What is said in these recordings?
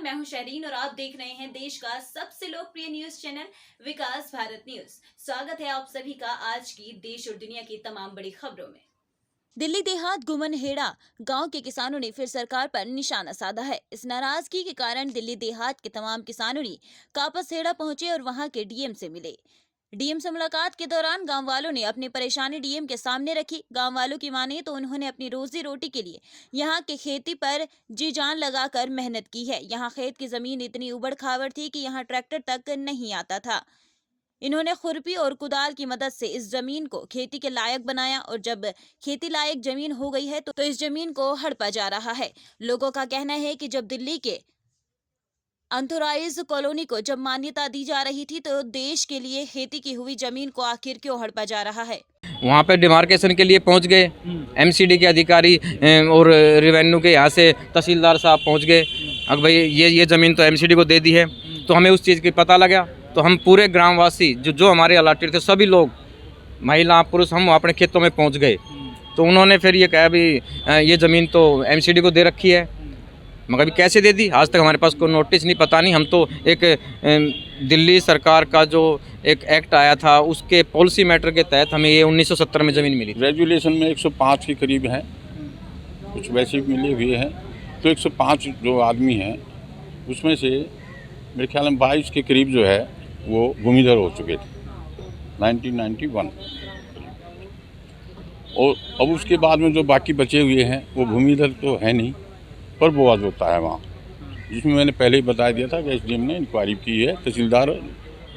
मैं हूं शहरीन और आप देख रहे हैं देश का सबसे लोकप्रिय न्यूज चैनल विकास भारत न्यूज। स्वागत है आप सभी का आज की देश और दुनिया की तमाम बड़ी खबरों में। दिल्ली देहात गुमनहेड़ा गांव के किसानों ने फिर सरकार पर निशाना साधा है। इस नाराजगी के कारण दिल्ली देहात के तमाम किसानों ने कापसहेड़ा पहुंचे और वहां के डीएम से मिले। डीएम से मुलाकात के दौरान गांव वालों ने अपनी परेशानी डीएम के सामने रखी। गांव वालों की माने तो उन्होंने अपनी रोजी रोटी के लिए यहां के खेती पर जी जान लगाकर मेहनत की है। यहां खेत की जमीन इतनी उबड़ खाबड़ थी कि यहां ट्रैक्टर तक नहीं आता था। इन्होंने खुरपी और कुदाल की मदद से इस जमीन को खेती के लायक बनाया और जब खेती लायक जमीन हो गई है तो इस जमीन को हड़पा जा रहा है। लोगों का कहना है कि जब दिल्ली के अनथोराइज्ड कॉलोनी को जब मान्यता दी जा रही थी तो देश के लिए खेती की हुई जमीन को आखिर क्यों हड़पा जा रहा है। वहाँ पे डिमार्केशन के लिए पहुँच गए एमसीडी के अधिकारी और रेवेन्यू के यहाँ से तहसीलदार साहब पहुँच गए। अब भाई ये ज़मीन तो एमसीडी को दे दी है, तो हमें उस चीज़ की पता लगा तो हम पूरे ग्रामवासी जो हमारे अलॉटेड थे सभी लोग महिला पुरुष हम अपने खेतों में पहुँच गए। तो उन्होंने फिर ये कहा भी ये ज़मीन तो एमसीडी को दे रखी है, मगर अभी कैसे दे दी आज तक हमारे पास कोई नोटिस नहीं, पता नहीं। हम तो एक दिल्ली सरकार का जो एक एक्ट आया था उसके पॉलिसी मैटर के तहत हमें ये 1970 में ज़मीन मिली। ग्रेजुएशन में 105 के करीब है, कुछ वैसे मिले हुए हैं। तो 105 जो आदमी हैं उसमें से मेरे ख्याल में 22 के करीब जो है वो भूमिधर हो चुके थे 1991। और अब उसके बाद में जो बाकी बचे हुए हैं वो भूमिधर तो है नहीं, पर बोआज होता है वहाँ, जिसमें मैंने पहले ही बता दिया था कि एसडीएम ने इंक्वायरी की है। तहसीलदार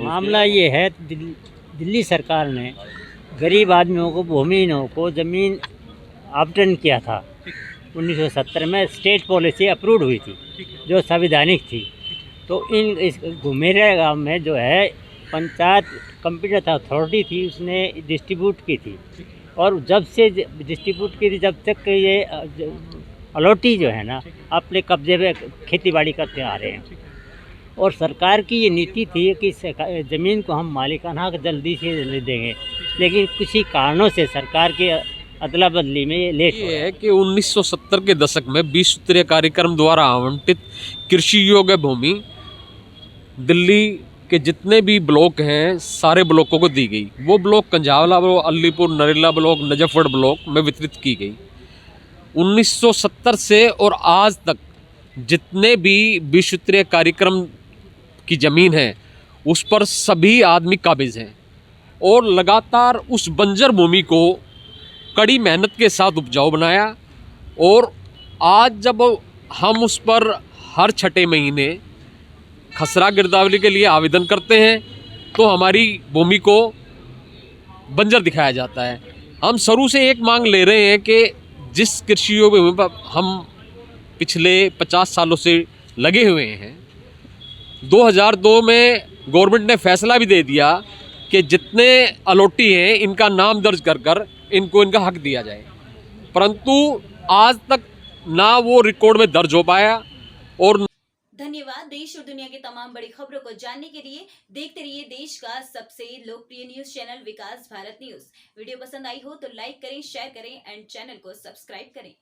मामला ये है, दिल्ली सरकार ने गरीब आदमियों को भूमिहीनों को ज़मीन आवंटन किया था 1970 में। स्टेट पॉलिसी अप्रूव्ड हुई थी जो संवैधानिक थी। तो इस घुमेरा गाँव में जो है पंचायत कंप्यूटर अथॉरिटी थी, उसने डिस्ट्रीब्यूट की थी। और जब से डिस्ट्रीब्यूट की थी जब तक ये अलॉटी जो है ना अपने कब्जे में खेती बाड़ी करते आ रहे हैं। और सरकार की ये नीति थी कि ज़मीन को हम मालिकाना जल्दी से जल्दी देंगे, लेकिन किसी कारणों से सरकार के अदला बदली में ये लेट ये है कि 1970 के दशक में 20 सूत्रीय कार्यक्रम द्वारा आवंटित कृषि योग्य भूमि दिल्ली के जितने भी ब्लॉक हैं सारे ब्लॉकों को दी गई। वो block Kanjhawala block, Alipur, Narela block, Najafgarh block में वितरित की गई। 1970 से और आज तक जितने भी 20 सूत्रीय कार्यक्रम की ज़मीन है उस पर सभी आदमी काबिज हैं और लगातार उस बंजर भूमि को कड़ी मेहनत के साथ उपजाऊ बनाया। और आज जब हम उस पर हर छठे महीने खसरा गिरदावरी के लिए आवेदन करते हैं तो हमारी भूमि को बंजर दिखाया जाता है। हम शुरू से एक मांग ले रहे हैं कि जिस कृषि योग्य भूमि पर हम पिछले 50 सालों से लगे हुए हैं, 2002 में गवर्नमेंट ने फैसला भी दे दिया कि जितने अलॉटी हैं इनका नाम दर्ज कर इनको इनका हक दिया जाए, परंतु आज तक ना वो रिकॉर्ड में दर्ज हो पाया। और धन्यवाद। देश और दुनिया की तमाम बड़ी खबरों को जानने के लिए देखते रहिए देश का सबसे लोकप्रिय न्यूज चैनल विकास भारत न्यूज। वीडियो पसंद आई हो तो लाइक करें, शेयर करें एंड चैनल को सब्सक्राइब करें।